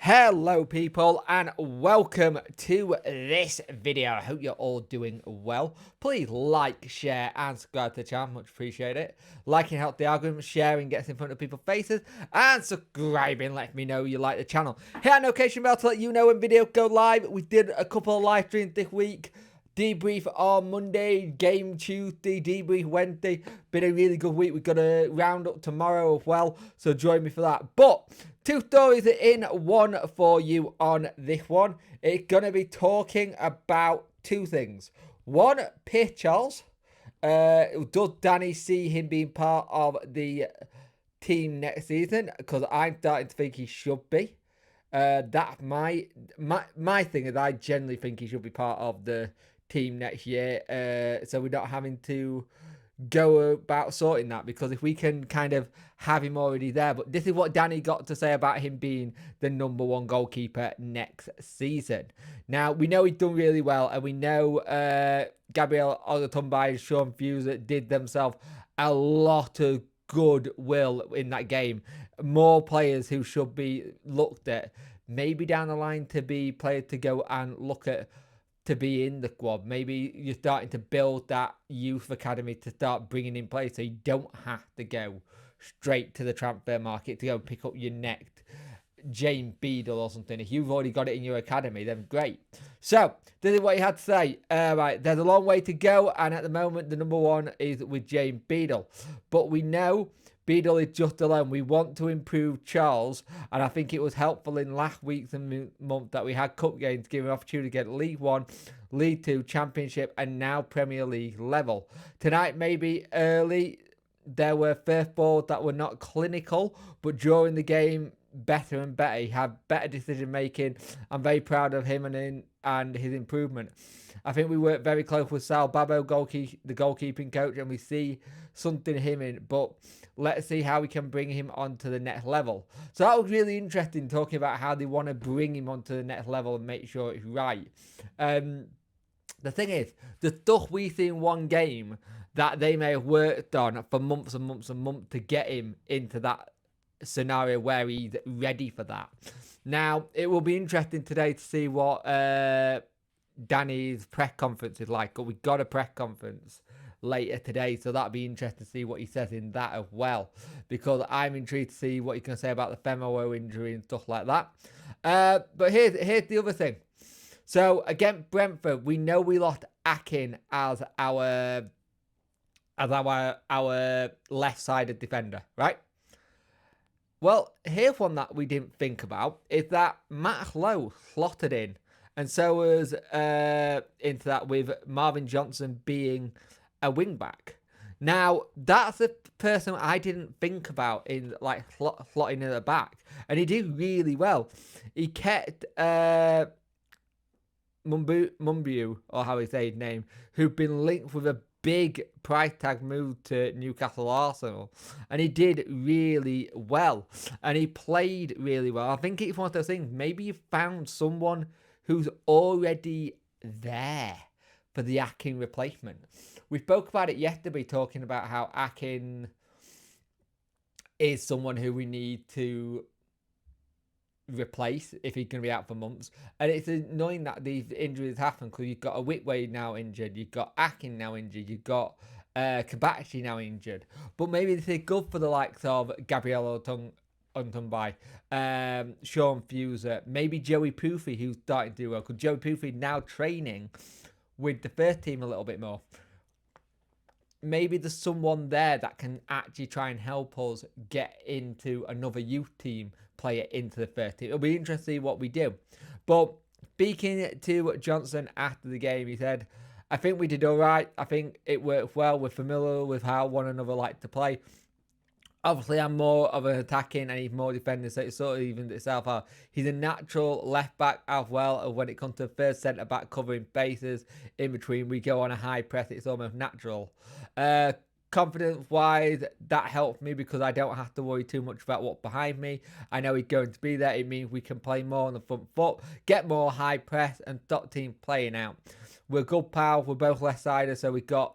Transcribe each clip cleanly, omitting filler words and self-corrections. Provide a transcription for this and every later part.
Hello people and welcome to this video. I hope you're all doing well. Please like, share and subscribe to the channel, much appreciate it. Liking helps the algorithm, sharing gets in front of people's faces, and subscribing lets me know you like the channel. Hit that notification bell to let you know when videos go live. We did a couple of live streams this week. Debrief on Monday, game Tuesday, debrief Wednesday. Been a really good week. We've got a round up tomorrow as well, so join me for that. But two stories in one for you on this one. It's going to be talking about two things. One, Pierce Charles. Does Danny see him being part of the team next season? Because I'm starting to think he should be. That's my thing is I generally think he should be part of the team next year. So we're not having to go about sorting that, because if we can kind of have him already there. But this is what Danny got to say about him being the #1 goalkeeper next season. Now, we know he's done really well, and we know Gabriel Ogatumba and Sean Fuser did themselves a lot of goodwill in that game. More players who should be looked at maybe down the line to be players to go and look at to be in the squad. Maybe you're starting to build that youth academy to start bringing in players, so you don't have to go straight to the transfer market to go and pick up your next James Beadle or something. If you've already got it in your academy, then great. So this is what he had to say. Right, there's a long way to go, and at the moment the #1 is with James Beadle, but we know Beadle is just alone. We want to improve Charles, and I think it was helpful in last week's month that we had cup games, giving an opportunity to get League 1, League 2, Championship, and now Premier League level. Tonight, maybe early, there were first balls that were not clinical, but during the game, better and better. He had better decision making. I'm very proud of him and his improvement. I think we work very close with Sal Babbo, the goalkeeping coach, and we see something in him but let's see how we can bring him onto the next level. So that was really interesting, talking about how they want to bring him onto the next level and make sure it's right. The thing is, the stuff we see in one game that they may have worked on for months and months and months to get him into that scenario where he's ready for that. Now, it will be interesting today to see what Danny's press conference is like. We got a press conference later today, so that'll be interesting to see what he says in that as well, because I'm intrigued to see what he's going to say about the femoral injury and stuff like that. But here's the other thing. So against Brentford, we know we lost Akin as our left-sided defender, right? Well, here's one that we didn't think about, is that Matt Lowe slotted in, and so was into that with Marvin Johnson being a wing back. Now, that's a person I didn't think about in like slotting in the back, and he did really well. He kept Mumbu, or how he say his name, who'd been linked with a big price tag move to Newcastle Arsenal, and he did really well, and he played really well. I think it's one of those things, maybe you found someone who's already there for the Akin replacement. We spoke about it yesterday, talking about how Akin is someone who we need to replace if he's going to be out for months. And it's annoying that these injuries happen, because you've got a Whitway now injured, you've got Akin now injured, you've got Kabachi now injured. But maybe this is good for the likes of Gabriel Ogatumba, Sean Fuser, maybe Joey Poofy, who's starting to do well, because Joey Poofy now training with the first team a little bit more. Maybe there's someone there that can actually try and help us get into another youth team player into the first team. It'll be interesting to see what we do. But speaking to Johnson after the game, he said, I think we did all right. I think it worked well. We're familiar with how one another like to play. Obviously, I'm more of an attacking and he's more defending, so it sort of evens itself out. He's a natural left back as well. When it comes to first centre back covering bases in between, we go on a high press. It's almost natural. Confidence wise, that helps me because I don't have to worry too much about what's behind me. I know he's going to be there. It means we can play more on the front foot, get more high press, and stop team playing out. We're good pals. We're both left-sided, so we've got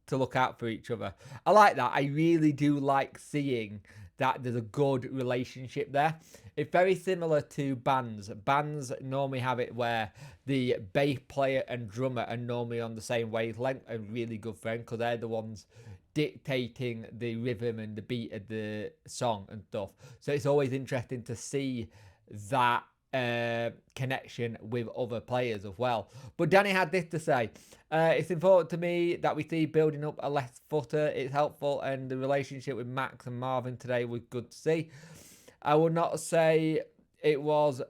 to look out for each other. I like that. I really do like seeing that there's a good relationship there. It's very similar to bands. Bands normally have it where the bass player and drummer are normally on the same wavelength, a really good friend, because they're the ones dictating the rhythm and the beat of the song and stuff. So it's always interesting to see that connection with other players as well. But Danny had this to say: it's important to me that we see building up a left footer. It's helpful, and the relationship with Max and Marvin today was good to see. I would not say it was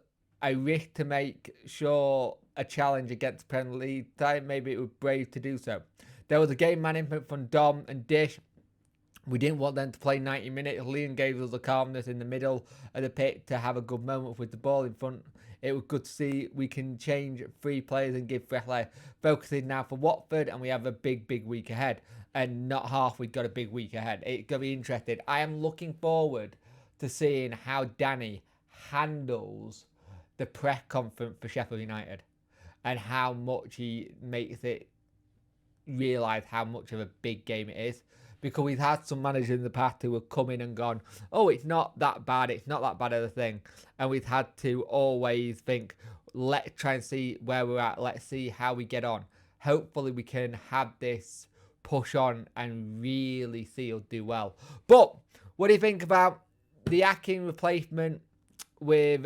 a risk to make sure a challenge against Premier League time. Maybe it was brave to do so. There was a game management from Dom and Dish. We didn't want them to play 90 minutes. Liam gave us the calmness in the middle of the pitch to have a good moment with the ball in front. It was good to see we can change 3 players and give fresh life. Focusing now for Watford, and we have a big week ahead. And not half, we've got a big week ahead. It's going to be interesting. I am looking forward to seeing how Danny handles the press conference for Sheffield United and how much he makes it realise how much of a big game it is. Because we've had some managers in the past who have come in and gone, oh, it's not that bad, it's not that bad of a thing. And we've had to always think, let's try and see where we're at, let's see how we get on. Hopefully we can have this push on and really see us do well. But what do you think about the Akin replacement with